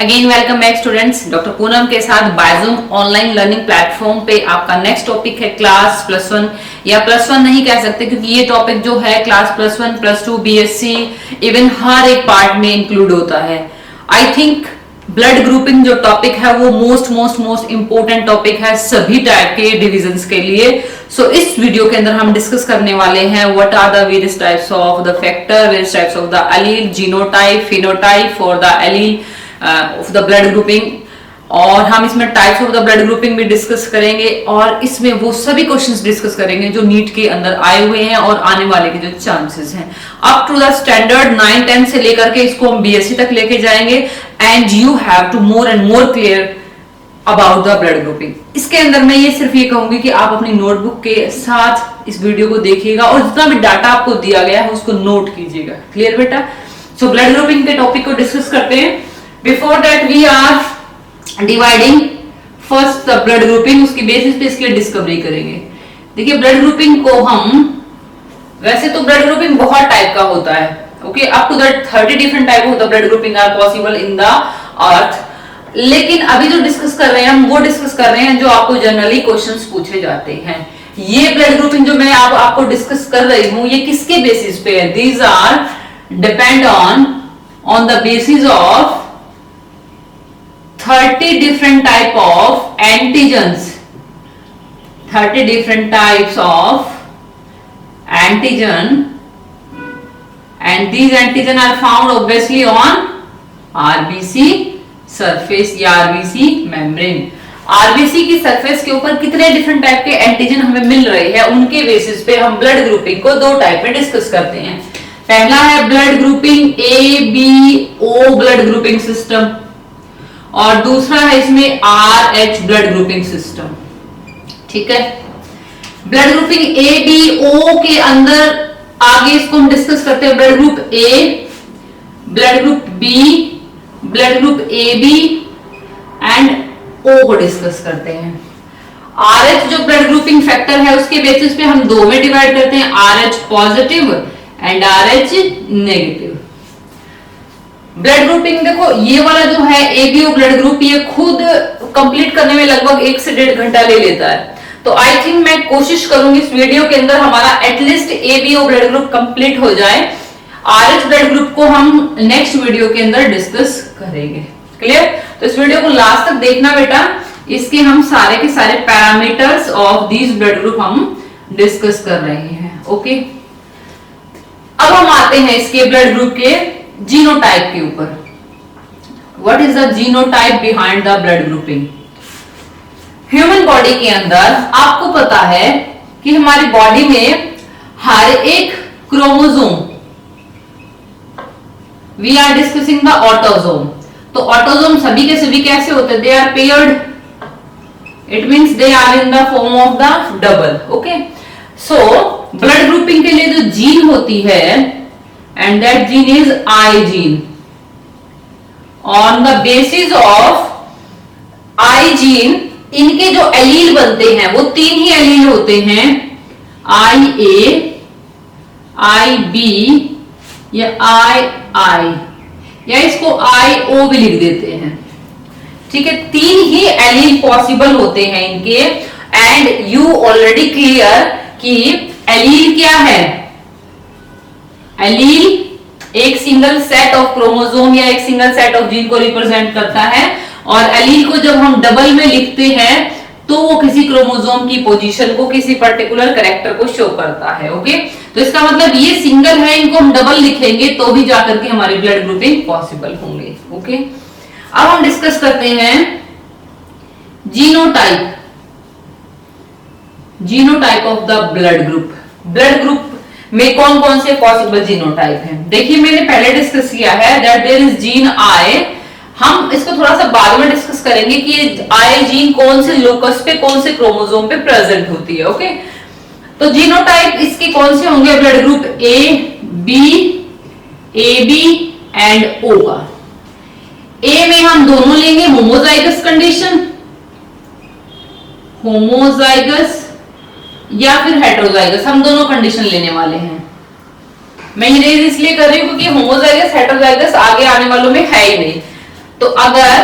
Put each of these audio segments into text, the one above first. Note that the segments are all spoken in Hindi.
Again welcome back students. Doctor Poonam के साथ बायजूम ऑनलाइन लर्निंग प्लेटफॉर्म पे आपका नेक्स्ट टॉपिक है क्लास +1 या +1 नहीं कह सकते क्योंकि ये टॉपिक जो है क्लास +1 +2 बीएससी इवन हर एक पार्ट में इंक्लूड होता है। आई थिंक ब्लड ग्रुपिंग जो टॉपिक है वो मोस्ट इंपोर्टेंट टॉपिक है सभी टाइप के डिविजन्स के लिए। सो इस वीडियो के अंदर हम डिस्कस करने वाले हैं what are the various types of the factor, various types of the allele, genotype, phenotype for the allele of the blood grouping, और हम इसमें types of the blood grouping भी डिस्कस करेंगे और इसमें वो सभी क्वेश्चंस डिस्कस करेंगे जो नीट के अंदर आए हुए हैं और आने वाले के जो चांसेस हैं अप टू द स्टैंडर्ड 9-10 से लेकर के इसको हम बीएससी तक लेके जाएंगे and you have to more and more clear about the blood grouping. इसके अंदर मैं ये सिर्फ ये कहूंगी कि आप अपनी नोटबुक के साथ इस वीडियो को देखिएगा और जितना भी डाटा आपको दिया गया है उसको नोट कीजिएगा। क्लियर बेटा? सो ब्लड ग्रुपिंग के टॉपिक को डिस्कस करते हैं। Before that we are dividing first the blood grouping, उसकी बेसिस पे इसकी डिस्कवरी करेंगे। देखिए ब्लड ग्रुपिंग को हम वैसे तो ब्लड ग्रुपिंग बहुत टाइप का होता है, okay, up to that 30 different type of the blood grouping are possible in the earth, लेकिन अभी जो डिस्कस कर रहे हैं हम वो डिस्कस कर रहे हैं जो आपको जनरली क्वेश्चंस पूछे जाते हैं। ये ब्लड ग्रुपिंग जो मैं आपको डिस्कस कर रही हूँ ये किसके बेसिस पे है? These are depend on the basis of 30 different type of antigens, 30 different types of antigen, and these antigen are found obviously on RBC surface या RBC membrane। RBC की सरफेस के ऊपर कितने डिफरेंट टाइप के एंटीजन हमें मिल रहे हैं उनके बेसिस पे हम ब्लड ग्रुपिंग को दो टाइप में डिस्कस करते हैं। पहला है blood grouping ABO blood grouping system और दूसरा है इसमें RH ब्लड ग्रुपिंग सिस्टम। ठीक है, ब्लड ग्रुपिंग ABO के अंदर आगे इसको हम डिस्कस करते हैं blood group A, blood group B, blood group AB and O को डिस्कस करते हैं। RH जो ब्लड ग्रुपिंग फैक्टर है उसके बेसिस पे हम दो में डिवाइड करते हैं, RH positive and RH negative. Blood grouping देखो ये वाला जो है एबीओ ब्लड ग्रुप ये खुद कंप्लीट करने में लगभग 1 से 1.5 घंटा ले लेता है, तो आई थिंक मैं कोशिश करूंगी इस वीडियो के अंदर हमारा at least ABO blood group complete हो जाए। आरएच ब्लड ग्रुप को हम नेक्स्ट वीडियो के अंदर डिस्कस करेंगे। क्लियर? तो इस वीडियो को लास्ट तक देखना बेटा, इसके हम सारे के सारे parameters of these blood group हम डिस्कस कर रहे हैं। ओके, अब हम आते हैं इसके ब्लड ग्रुप के जीनोटाइप के ऊपर। What is the genotype behind the blood grouping? Human body के अंदर आपको पता है कि हमारी बॉडी में हर एक chromosome, we are discussing the autosome, तो ऑटोसोम सभी के सभी कैसे होते हैं? They are paired, it means they are in the form of the double. Okay, so blood grouping के लिए जो जीन होती है and that gene is I gene. On the basis of I gene इनके जो एलील बनते हैं वो 3 ही एलील होते हैं, IA, IB या II या इसको IO भी लिख देते हैं। ठीक है, 3 ही एलील पॉसिबल होते हैं इनके एंड यू ऑलरेडी क्लियर कि एलील क्या है? एलील एक सिंगल सेट ऑफ क्रोमोसोम या एक सिंगल सेट ऑफ जीन को रिप्रेजेंट करता है और एलील को जब हम डबल में लिखते हैं तो वो किसी क्रोमोसोम की पोजीशन को, किसी पर्टिकुलर कैरेक्टर को शो करता है। ओके, तो इसका मतलब ये सिंगल है, इनको हम डबल लिखेंगे तो भी जाकर के हमारी ब्लड ग्रुपिंग पॉसिबल होंगे। ओके, अब हम डिस्कस करते हैं genotype, genotype of the blood group. Blood group में कौन कौन से पॉसिबल जीनोटाइप हैं? देखिए मैंने पहले डिस्कस किया है that there is gene I, हम इसको थोड़ा सा बाद में डिस्कस करेंगे कि आई जीन कौन से लोकस पे, कौन से क्रोमोसोम पे प्रेजेंट होती है। ओके, तो जीनोटाइप इसके कौन से होंगे? Blood group A, B, A B and O का। ए में हम दोनों लेंगे होमोजाइगस कंडीशन, होमोजाइगस या फिर हेटेरोजाइगस, हम दोनों कंडीशन लेने वाले हैं। मैं ये इसलिए कर रही हूँ क्योंकि होमोजाइगस हेटेरोजाइगस आगे आने वालों में है ही नहीं। तो अगर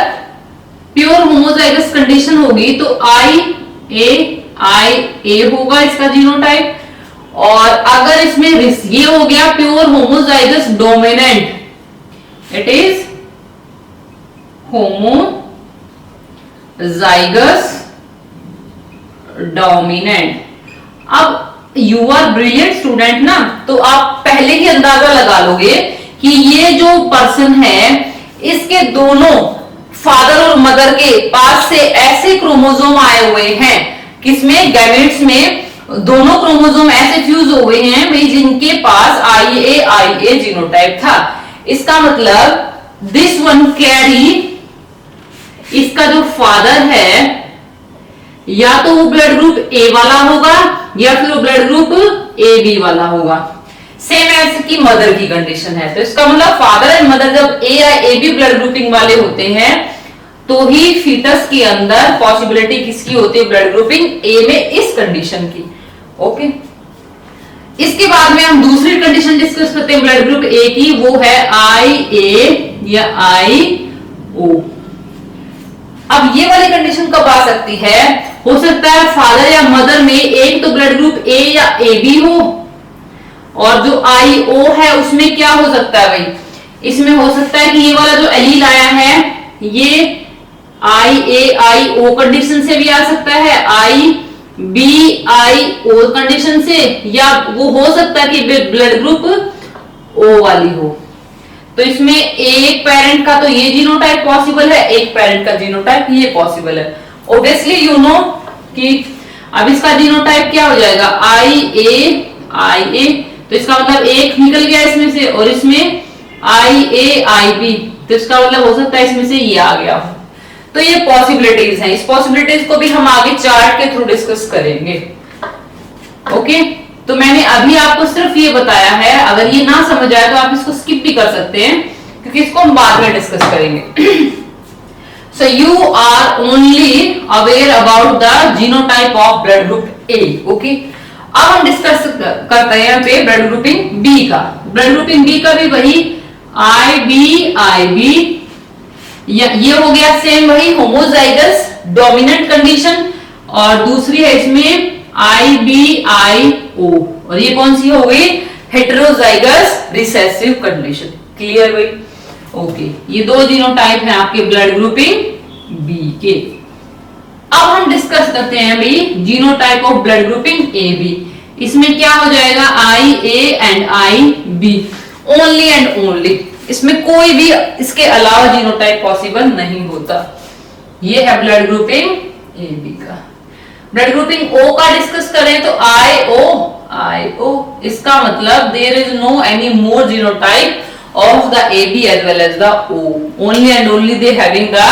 प्योर होमोजाइगस कंडीशन होगी तो IA होगा इसका जीनोटाइप, और अगर इसमें ये हो गया pure homozygous dominant, it is homozygous dominant. अब यू आर ब्रिलियंट स्टूडेंट ना, तो आप पहले ही अंदाजा लगा लोगे कि ये जो पर्सन है इसके दोनों फादर और मदर के पास से ऐसे क्रोमोसोम आए हुए हैं, किसमें, गैमेट्स में दोनों क्रोमोसोम ऐसे फ्यूज हो गए हैं भाई जिनके पास IA जीनोटाइप था। इसका मतलब दिस वन कैरी, इसका जो फादर है या तो वो ब्लड ग्रुप ए वाला होगा या फिर वो ब्लड ग्रुप AB वाला होगा, सेम एज की मदर की कंडीशन है। तो इसका मतलब फादर एंड मदर जब A या AB ब्लड ग्रुपिंग वाले होते हैं तो ही फीटस के अंदर पॉसिबिलिटी किसकी होती है, ब्लड ग्रुपिंग A में इस कंडीशन की। ओके, इसके बाद में हम दूसरी कंडीशन डिस्कस करते हैं ब्लड ग्रुप A की, वो है IA या IO। अब ये वाली कंडीशन कब आ सकती है, हो सकता है फादर या मदर में एक तो ब्लड ग्रुप A या AB हो, और जो IO है उसमें क्या हो सकता है भाई, इसमें हो सकता है कि ये वाला जो एलील आया है ये IAIO कंडीशन से भी आ सकता है, IBIO कंडीशन से, या वो हो सकता है कि ब्लड ग्रुप O वाली हो। तो इसमें एक पेरेंट का तो ये जीनोटाइप पॉसिबल है, एक पेरेंट का जीनोटाइप ये पॉसिबल है। ऑब्वियसली यू नो कि अब इसका जीनोटाइप क्या हो जाएगा, IA, तो इसका मतलब एक निकल गया इसमें से, और इसमें IAIB, तो इसका मतलब हो सकता है इसमें से ये आ गया। तो ये पॉसिबिलिटीज हैं, इस पॉसिबिलिटीज को भी हम आगे चार्ट के थ्रू डिस्कस करेंगे। ओके, तो मैंने अभी आपको सिर्फ ये बताया है, अगर ये ना समझ आए तो आप इसको स्किप भी कर सकते हैं क्योंकि इसको हम बाद में डिस्कस करेंगे। So you are only aware about the genotype of blood group A। Okay, अब हम डिस्कस करते हैं यहाँ पे ब्लड ग्रुपिंग B का। ब्लड ग्रुपिंग B का भी वही IBIB, ये हो गया सेम वही होमोजाइगस डोमिनेंट कंडीशन, और दूसरी है इसमें IBIO, और ये कौन सी हो गई, हेटेरोजाइगस रिसेसिव कंडीशन। क्लियर भाई? ओके, ये दो जीनोटाइप हैं आपके ब्लड ग्रुपिंग B के। अब हम डिस्कस करते हैं भाई genotype of blood grouping AB। इसमें क्या हो जाएगा, IA and IB, only and only, इसमें कोई भी इसके अलावा जीनोटाइप पॉसिबल नहीं होता। ये है ब्लड ग्रुपिंग AB का। ब्लड ग्रुपिंग O का डिस्कस करें तो IO, इसका मतलब there is no any more genotype of the AB as well as the O, only and only they having the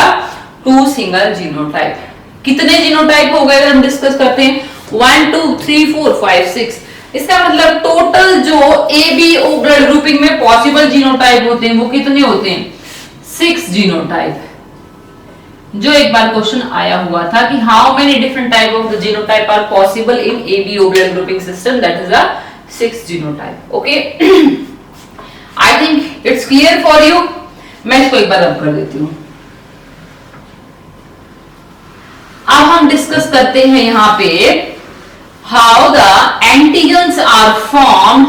two single genotype। कितने जीनोटाइप हो गए अगर हम डिस्कस करते हैं, 1 2 3 4 5 6, इसका मतलब टोटल जो ABO ब्लड ग्रुपिंग में पॉसिबल जीनोटाइप होते हैं वो कितने होते हैं, 6 जीनोटाइप। जो एक बार क्वेश्चन आया हुआ था कि how many different type of the genotype are possible in ABO blood grouping system, that is the 6 genotype. Okay, I think it's clear for you. मैं इसको एक बार रब कर देती हूं। अब हम डिस्कस करते हैं यहां पे how the antigens are form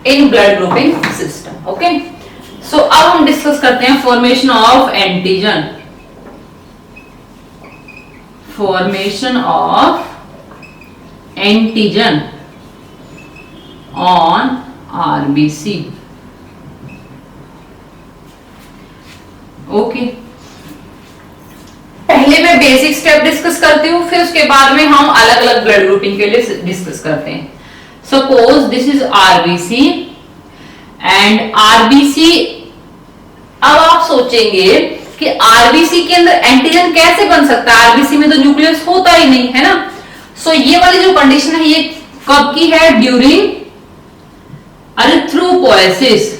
in blood grouping system. Okay, so अब हम डिस्कस करते हैं formation of antigen. Formation of antigen on RBC। Okay, पहले मैं बेसिक स्टेप डिस्कस करती हूँ, फिर उसके बाद में हम अलग अलग ब्लड ग्रुपिंग के लिए डिस्कस करते हैं। Suppose this is RBC and RBC। अब आप सोचेंगे कि RBC के अंदर एंटीजन कैसे बन सकता है, RBC में तो न्यूक्लियस होता ही नहीं है ना। सो ये वाली जो कंडीशन है ये कब की है, ड्यूरिंग एरिथ्रोपोएसिस।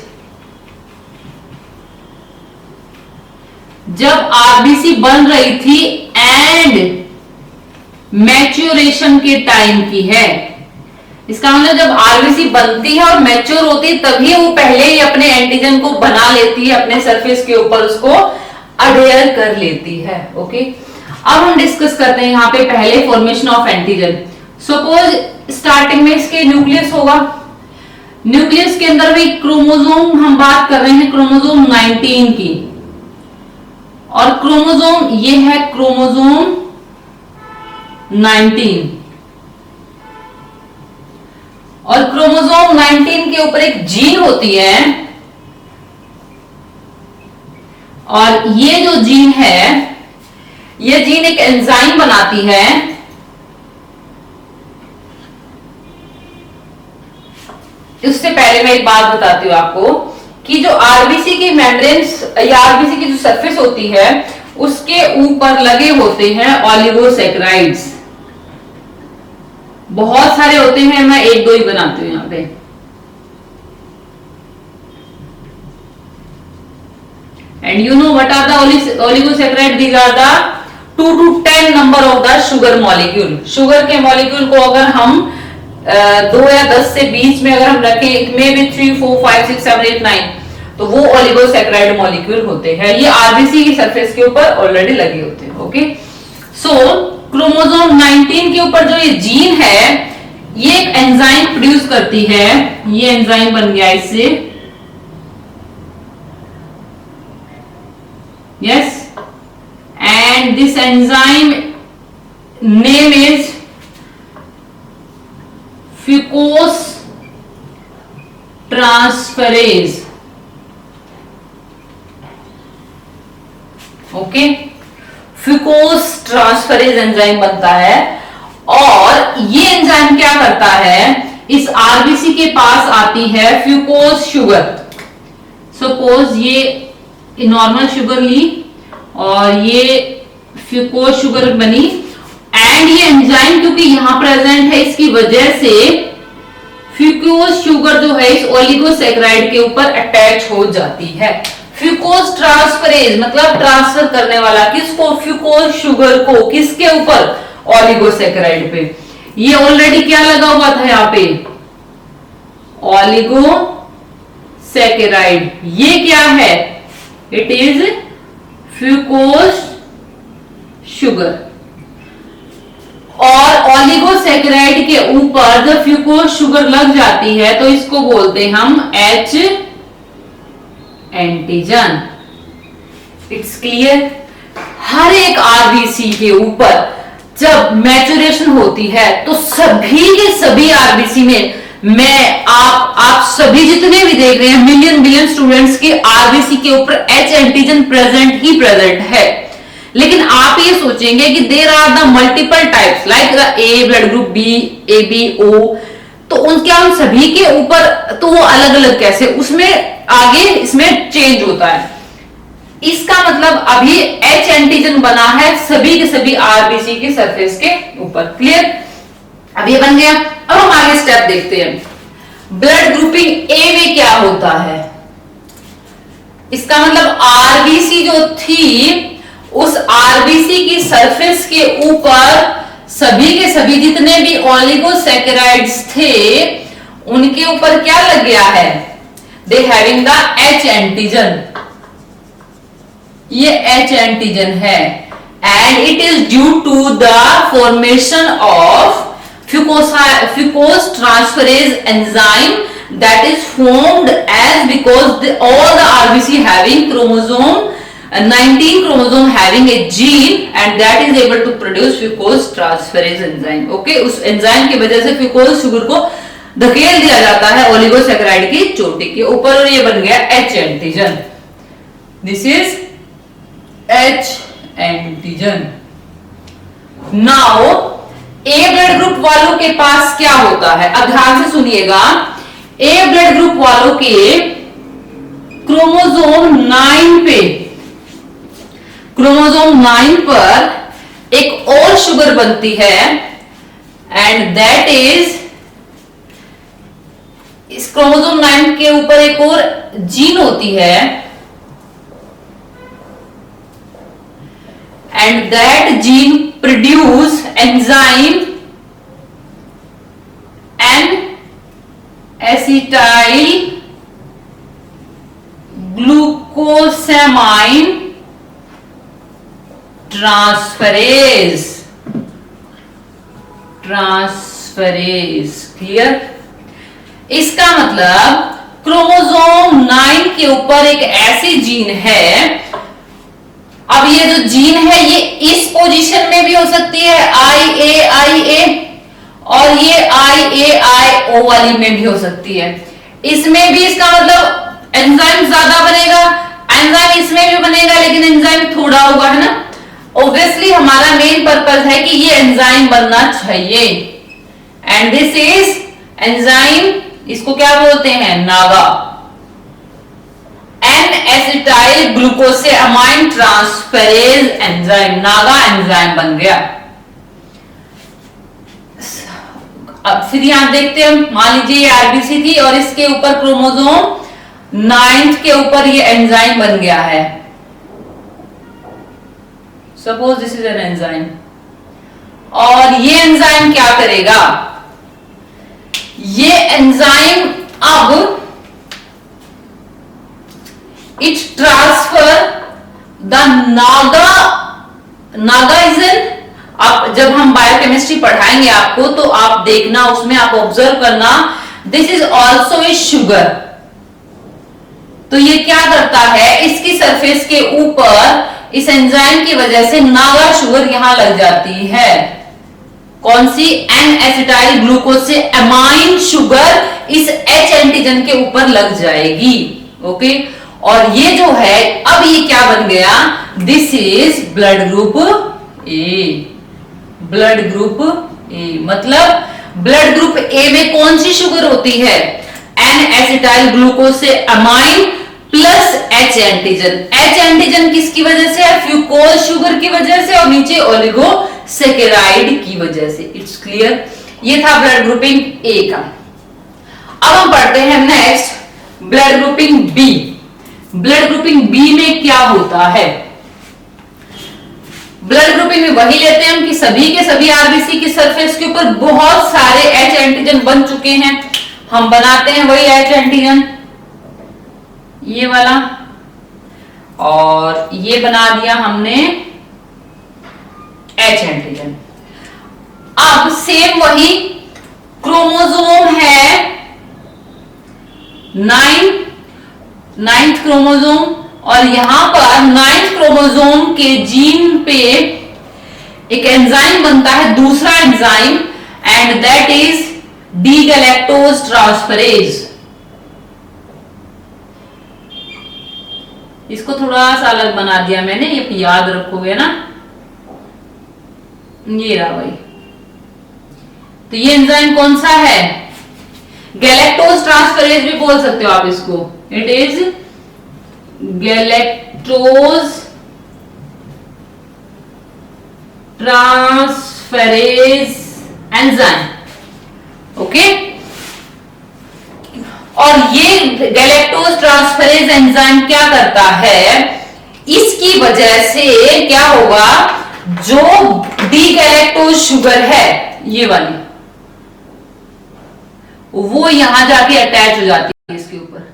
जब RBC बन रही थी एंड मैच्योरेशन के टाइम की है, इसका मतलब जब आरबीसी बनती है और मैच्योर होती है तभी वो पहले ही अपने एंटीजन को बना लेती है, अपने सरफेस के ऊपर उसको अडेयर कर लेती है। ओके, अब हम डिस्कस करते हैं यहाँ पे पहले formation of antigen. Suppose starting में इसके न्यूक्लियस होगा, न्यूक्लियस के अंदर भी क्रोमोसोम, हम बात कर रहे हैं क्रोमोसोम 19 की, और क्रोमोसोम ये है क्रोमोसोम 19, और क्रोमोसोम 19 के ऊपर एक जीन होती है, और ये जो जीन है ये जीन एक एंजाइम बनाती है, उससे पहले मैं एक बात बताती हूं आपको कि जो आरबीसी की मेम्ब्रेन्स या आरबीसी की जो सरफेस होती है उसके ऊपर लगे होते हैं ओलिगोसैकेराइड्स, बहुत सारे होते हैं, मैं एक दो ही बनाती हूं यहां पे। And you know what are the oligosaccharide? These are the 2 to 10 number of the sugar molecule. Sugar के मॉलिक्यूल को अगर हम 2 या 10 से बीच में अगर हम रखें, इट मे बी 3, 4, 5, 6, 7, 8, 9, तो वो ओलिगोसैकेराइड मॉलिक्यूल होते हैं। ये आरबीसी की सरफेस के ऊपर ऑलरेडी लगे होते हैं। ओके, सो क्रोमोसोम 19 के ऊपर जो ये जीन है ये एक एंजाइम प्रोड्यूस करती है, ये एंजाइम बन गया इससे, yes, and this enzyme name is fucose transferase। Okay, fucose transferase enzyme बनता है, और ये एंजाइम क्या करता है, इस आरबीसी के पास आती है फ्यूकोस शुगर। सपोज ये नॉर्मल शुगर ली और ये फ्यूकोस शुगर बनी, एंड ये एंजाइम क्योंकि यहां प्रेजेंट है इसकी वजह से फ्यूकोस शुगर जो है इस ओलिगोसैकेराइड के ऊपर अटैच हो जाती है। फ्यूकोस ट्रांसफरेज मतलब ट्रांसफर करने वाला, किसको? फ्यूकोस शुगर को, किसके ऊपर? ओलिगोसैकेराइड पे। ये ऑलरेडी क्या लगा हुआ था यहाँ पे? ओलिगोसैकेराइड। ये क्या है? It is fucose sugar. और ओलिगोसैकेराइड के ऊपर जब फ्यूकोस शुगर लग जाती है तो इसको बोलते हैं हम एच एंटीजन। It's clear? हर एक आरबीसी के ऊपर जब मैचुरेशन होती है तो सभी के सभी आरबीसी में, मैं आप सभी जितने भी देख रहे हैं, मिलियन बिलियन स्टूडेंट्स के आरबीसी के ऊपर एच एंटीजन प्रेजेंट ही प्रेजेंट है। लेकिन आप ये सोचेंगे कि there are the multiple types like the A blood group, B, A B, O, तो उन सभी के ऊपर तो वो अलग अलग कैसे, उसमें आगे इसमें चेंज होता है। इसका मतलब अभी एच एंटीजन बना है सभी के सभी आरबीसी के सरफेस के ऊपर। क्लियर? अब ये बन गया। अब हम आगे स्टेप देखते हैं। ब्लड ग्रुपिंग ए में क्या होता है? इसका मतलब आरबीसी जो थी उस आरबीसी की सरफेस के ऊपर सभी के सभी जितने भी ओलिगोसैकेराइड्स थे उनके ऊपर क्या लग गया है? They having the H antigen. ये एच एंटीजन है, and it is due to the formation of fucose transferase enzyme that is formed as because all the RBC having chromosome 19 chromosome having a gene and that is able to produce fucose transferase enzyme। okay, उस एंजाइम की वजह से फ्यूकोस शुगर को धकेल दिया जाता है ओलिगोसैकेराइड की चोटी के ऊपर और ये बन गया H antigen. This is H antigen. Now A blood group वालों के पास क्या होता है? अब ध्यान से सुनिएगा। ए ब्लड ग्रुप वालों के क्रोमोसोम 9 पे, क्रोमोसोम 9 पर एक और शुगर बनती है एंड दैट इज, इस क्रोमोसोम 9 के ऊपर एक और जीन होती है and that gene produce enzyme N acetyl glucosamine transferase. Clear? इसका मतलब क्रोमोसोम 9 के ऊपर एक ऐसी जीन है। अब ये जो जीन है ये इस पोजीशन में भी हो सकती है IA और ये IAIO वाली में भी हो सकती है। इसमें भी इसका मतलब एंजाइम ज्यादा बनेगा, एंजाइम इसमें भी बनेगा लेकिन एंजाइम थोड़ा होगा, है ना। ऑब्वियसली हमारा मेन पर्पस है कि ये एंजाइम बनना चाहिए। एंड दिस इज एंजाइम, इसको क्या बोलते हैं? NAGA. N acetyl glucosamine transferase enzyme, NAGA enzyme बन गया। अब फिर यहां देखते हैं, मान लीजिए ये आरबीसी थी और इसके ऊपर क्रोमोसोम 9 के ऊपर ये एंजाइम बन गया है। Suppose this is an enzyme, और ये एंजाइम क्या करेगा? ये एंजाइम अब इट ट्रांसफर द नागाइजन। अब जब हम बायोकेमिस्ट्री पढ़ाएंगे आपको तो आप देखना, उसमें आप ऑब्जर्व करना, this is also a sugar. तो ये क्या करता है, इसकी सरफेस के ऊपर इस एंजाइम की वजह से नागा शुगर यहां लग जाती है। कौन सी? एन एसिटाइल ग्लूकोसेमाइन शुगर इस H एंटीजन के ऊपर लग जाएगी। ओके, और ये जो है अब ये क्या बन गया? This is blood group A. Blood group ए मतलब ब्लड ग्रुप ए में कौन सी शुगर होती है? N acetyl glucosamine plus H antigen. H antigen किसकी वजह से है? फ्यूकोज शुगर की वजह से, और नीचे ओलिगोसैकेराइड की वजह से। It's clear? ये था ब्लड ग्रुपिंग ए का। अब हम पढ़ते हैं next blood grouping B. Blood grouping B में क्या होता है? ब्लड ग्रुपिंग में वही लेते हैं हम कि सभी के सभी आरबीसी की सरफेस के ऊपर बहुत सारे H एंटीजन बन चुके हैं, हम बनाते हैं वही H एंटीजन, ये वाला, और ये बना दिया हमने H एंटीजन। अब सेम वही क्रोमोसोम है 9th क्रोमोसोम, और यहां पर 9th क्रोमोसोम के जीन पे एक एंजाइम बनता है, दूसरा enzyme, and that is D galactose transferase. इसको थोड़ा सा अलग बना दिया मैंने, ये याद रखोगे ना, ये रहा भाई। तो ये एंजाइम कौन सा है? गैलेक्टोज ट्रांसफरेज भी बोल सकते हो आप इसको। It is galactose transferase enzyme. Okay, और ये गैलेक्टोज ट्रांसफरेज एंजाइम क्या करता है? इसकी वजह से क्या होगा? जो डी गैलेक्टोज शुगर है ये वाली, वो यहां जाके अटैच हो जाती है इसके ऊपर।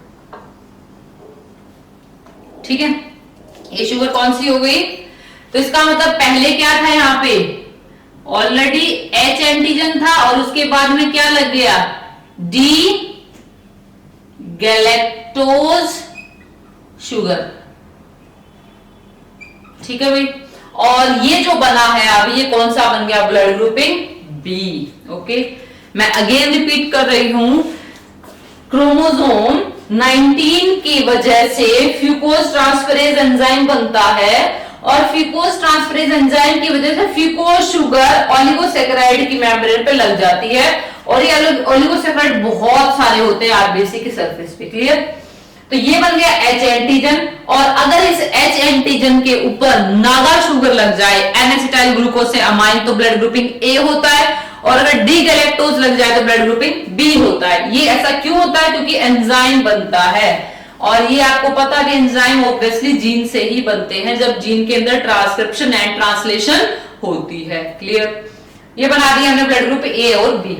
ठीक है, ये शुगर कौन सी हो गई? तो इसका मतलब पहले क्या था? यहां पे ऑलरेडी H एंटीजन था और उसके बाद में क्या लग गया? D galactose sugar. ठीक है भाई, और ये जो बना है अब, ये कौन सा बन गया? Blood grouping B. ओके, मैं अगेन रिपीट कर रही हूं, क्रोमोसोम 19 की वजह से फ्यूकोज ट्रांसफरेज एंजाइम बनता है, और फ्यूकोज ट्रांसफरेज एंजाइम की वजह से फ्यूकोज शुगर ओलिगोसैकेराइड की मेम्ब्रेन पे लग जाती है, और ये ओलिगोसैकेराइड बहुत सारे होते हैं आरबीसी की सरफेस पे। क्लियर? तो ये बन गया H एंटीजन, और अगर इस H एंटीजन के ऊपर नागा शुगर लग जाए, एन एसिटाइल ग्लूकोसेमाइन, तो ब्लड ग्रुपिंग ए होता है, और अगर डी गैलेक्टोज लग जाए तो ब्लड ग्रुपिंग बी होता है। ये ऐसा क्यों होता है? क्योंकि एंजाइम बनता है, और ये आपको पता है कि एंजाइम ऑब्वियसली जीन से ही बनते हैं, जब जीन के अंदर ट्रांसक्रिप्शन एंड ट्रांसलेशन होती है। क्लियर? ये बना दिया हमने ब्लड ग्रुप ए और बी।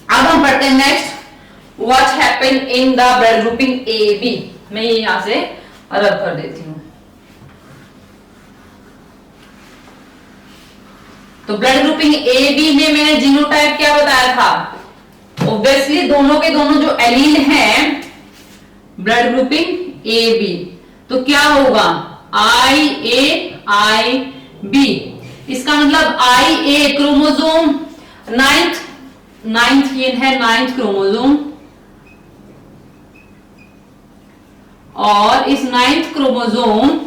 अब हम पढ़ते हैं next what happen in the blood grouping A B. मैं ये यहां से अलग कर देती हूं। तो ब्लड ग्रुपिंग ए बी में मैंने जीनोटाइप क्या बताया था? ऑब्वियसली दोनों के दोनों जो एलील हैं ब्लड ग्रुपिंग ए बी, तो क्या होगा? आई ए आई बी। इसका मतलब आई ए क्रोमोसोम नाइन्थ ये है नाइन्थ क्रोमोसोम, और इस ninth chromosome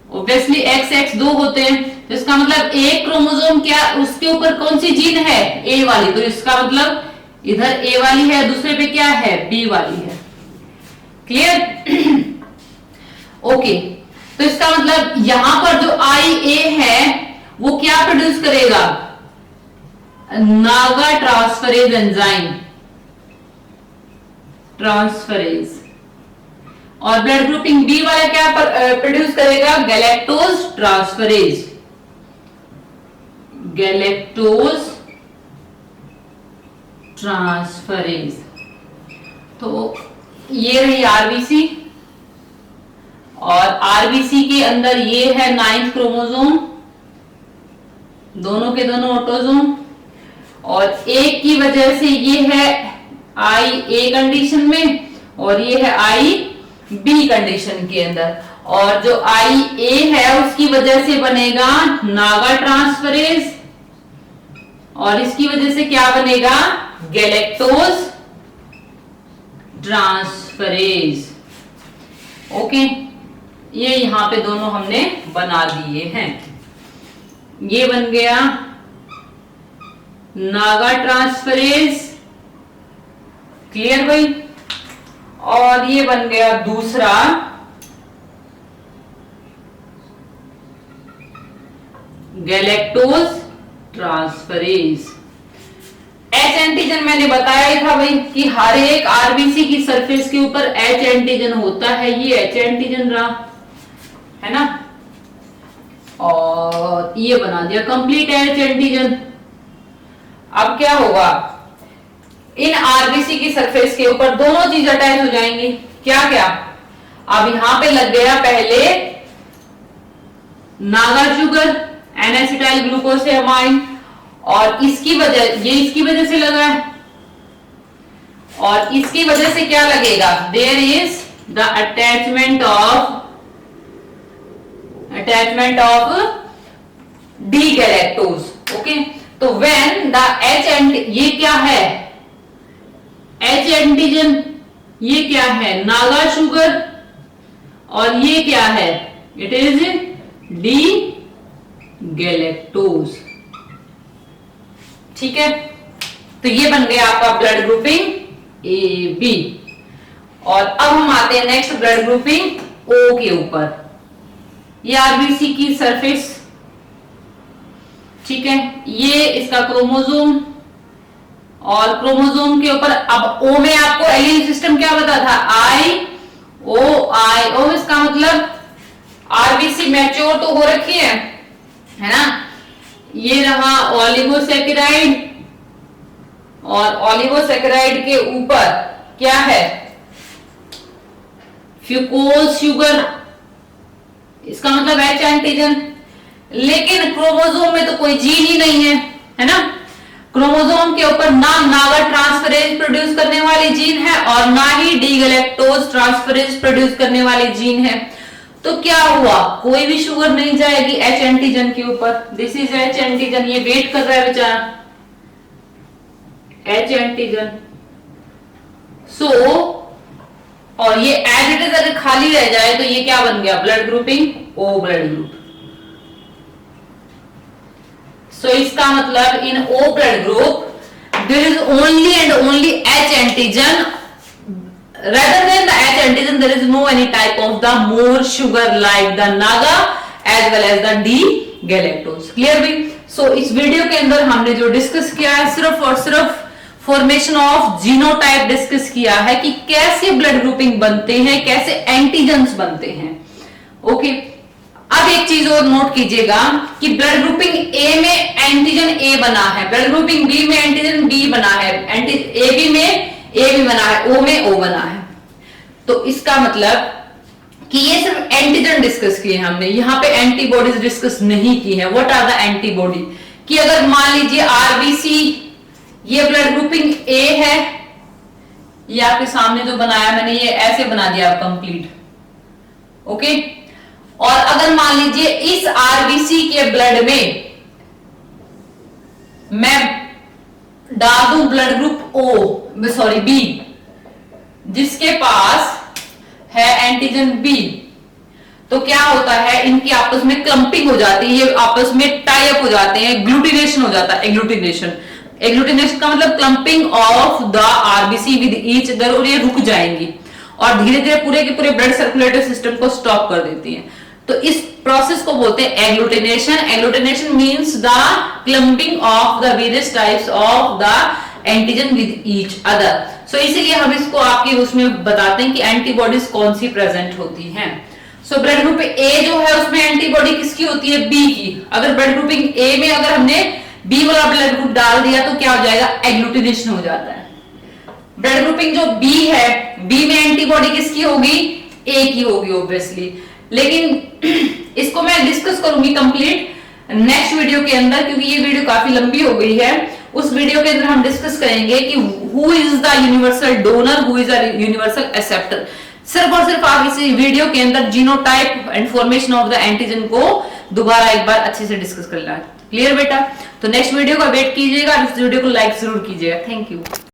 obviously x x दो होते हैं, तो इसका मतलब एक क्रोमोसोम क्या उसके ऊपर कौन सी जीन है? ए वाली। तो इसका मतलब इधर ए वाली है, दूसरे पे क्या है? बी वाली है। क्लियर? ओके, तो इसका मतलब यहां पर जो आई ए है वो क्या प्रोड्यूस करेगा? Naga transferase enzyme, transferase. और ब्लड ग्रुपिंग बी वाला क्या प्रोड्यूस करेगा? Galactose transferase, galactose transferase. तो ये रही आरबीसी, और आरबीसी के अंदर ये है नाइन्थ क्रोमोसोम, दोनों के दोनों ऑटोसोम, और एक की वजह से ये है आई ए कंडीशन में और ये है आई बी कंडीशन के अंदर, और जो आई ए है उसकी वजह से बनेगा नागा ट्रांसफरेज, और इसकी वजह से क्या बनेगा? Galactose transferase. ओके, ये यहां पे दोनों हमने बना दिए हैं। ये बन गया नागा ट्रांसफरेज, क्लियर भाई? और ये बन गया दूसरा गैलेक्टोज ट्रांसफरेज। एच एंटीजन मैंने बताया ही था भाई कि हर एक आरबीसी की सरफेस के ऊपर एच एंटीजन होता है। ये एच एंटीजन रहा है ना, और ये बना दिया कंप्लीट एच एंटीजन। अब क्या होगा? इन आरबीसी की सरफेस के ऊपर दोनों चीज अटैच हो जाएंगी। क्या क्या? अब यहां पे लग गया पहले नागा शुगर, एन-एसिटाइल ग्लूकोसेमाइन, और इसकी वजह ये इसकी वजह से लगा है, और इसकी वजह से क्या लगेगा? There is the attachment of D galactose. Okay, तो व्हेन द एच ये क्या है? एच एंटीजन, ये क्या है? नागा शुगर, और ये क्या है? It is D galactose. ठीक है, तो ये बन गया आपका ब्लड ग्रुपिंग ए बी। और अब हम आते हैं नेक्स्ट ब्लड ग्रुपिंग ओ के ऊपर। ये आरबीसी की सरफेस, ठीक है, ये इसका क्रोमोसोम, और क्रोमोसोम के ऊपर अब ओ में आपको एलील सिस्टम क्या बता था? आई ओ। इसका मतलब आरबीसी मैच्योर तो हो रखी है ना। ये रहा ओलिगोसैकेराइड, और ओलिगोसैकेराइड के ऊपर क्या है? फ्यूकोज शुगर, इसका मतलब एच एंटीजन। लेकिन क्रोमोसोम में तो कोई जीन ही नहीं है ना। क्रोमोसोम के ऊपर ना नागा ट्रांसफरेज प्रोड्यूस करने वाली जीन है और ना ही डी गैलेक्टोज ट्रांसफरेज प्रोड्यूस करने वाली जीन है। तो क्या हुआ? कोई भी शुगर नहीं जाएगी एच एंटीजन के ऊपर। दिस इज एच एंटीजन, ये वेट कर रहा है बेचारा एच एंटीजन। सो और ये एज इट इज अगर खाली रह जाए तो ये क्या बन गया? Blood grouping O blood group. So इसका मतलब in O blood group there is only and only H antigen, rather than the H antigen there is no any type of the more sugar like the NAGA as well as the D galactose। Clear भी? सो इस वीडियो के अंदर हमने जो डिस्कस किया है सिर्फ और सिर्फ फॉर्मेशन ऑफ जीनोटाइप डिस्कस किया है कि कैसे ब्लड ग्रुपिंग बनते हैं, कैसे एंटीजन्स बनते हैं। ओके, अब एक चीज और नोट कीजिएगा कि ब्लड ग्रुपिंग ए में एंटीजन ए बना है, ब्लड ग्रुपिंग बी में एंटीजन बी बना है, ए बी में ए भी बना है, ओ में ओ बना है। तो इसका मतलब कि ये सिर्फ एंटीजन डिस्कस किए हमने, यहाँ पे एंटीबॉडीज डिस्कस नहीं की है। What are the antibody? कि अगर मान लीजिए आरबीसी, ये ब्लड ग्रुपिंग ए है, ये आपके सामने जो बनाया मैंने, ये ऐसे बना दिया कंप्लीट, ओके। और अगर मान लीजिए इस आरबीसी के ब्लड में मैं डाल दूं blood group O, sorry B, जिसके पास है एंटीजन बी, तो क्या होता है, इनकी आपस में क्लंपिंग हो जाती है, ये आपस में टाई अप हो जाते हैं, ग्लूटिनेशन हो जाता है। एग्लूटिनेशन का मतलब clumping of the RBC with each other, और ये रुक जाएंगी और धीरे धीरे पूरे के पूरे ब्लड सर्कुलेटरी सिस्टम को स्टॉप कर देती हैं। तो इस प्रोसेस को बोलते हैं agglutination. Agglutination means the clumping of the various types of the antigen with each other. So इसीलिए हम इसको आपके उसमें बताते हैं कि एंटीबॉडीज कौन सी प्रेजेंट होती हैं। सो ब्लड ग्रुप ए जो है उसमें एंटीबॉडी किसकी होती है? बी की। अगर ब्लड ग्रुपिंग ए में अगर हमने बी वाला ब्लड ग्रुप डाल दिया तो क्या हो जाएगा? एग्लूटिनेशन हो जाता है। ब्लड ग्रुपिंग जो बी है, बी में एंटीबॉडी किसकी होगी? ए की होगी ऑब्वियसली। लेकिन इसको मैं डिस्कस करूंगी कंप्लीट नेक्स्ट वीडियो के अंदर, क्योंकि ये वीडियो काफी लंबी हो गई है। उस वीडियो के अंदर हम डिस्कस करेंगे कि who is the universal donor, who is the universal acceptor. सिर्फ और सिर्फ आप इस वीडियो के अंदर genotype and formation of the antigen को दोबारा एक बार अच्छे से डिस्कस कर लेना। क्लियर बेटा? तो नेक्स्ट वीडियो का वेट कीजिएगा, इस वीडियो को लाइक जरूर कीजिएगा। Thank you.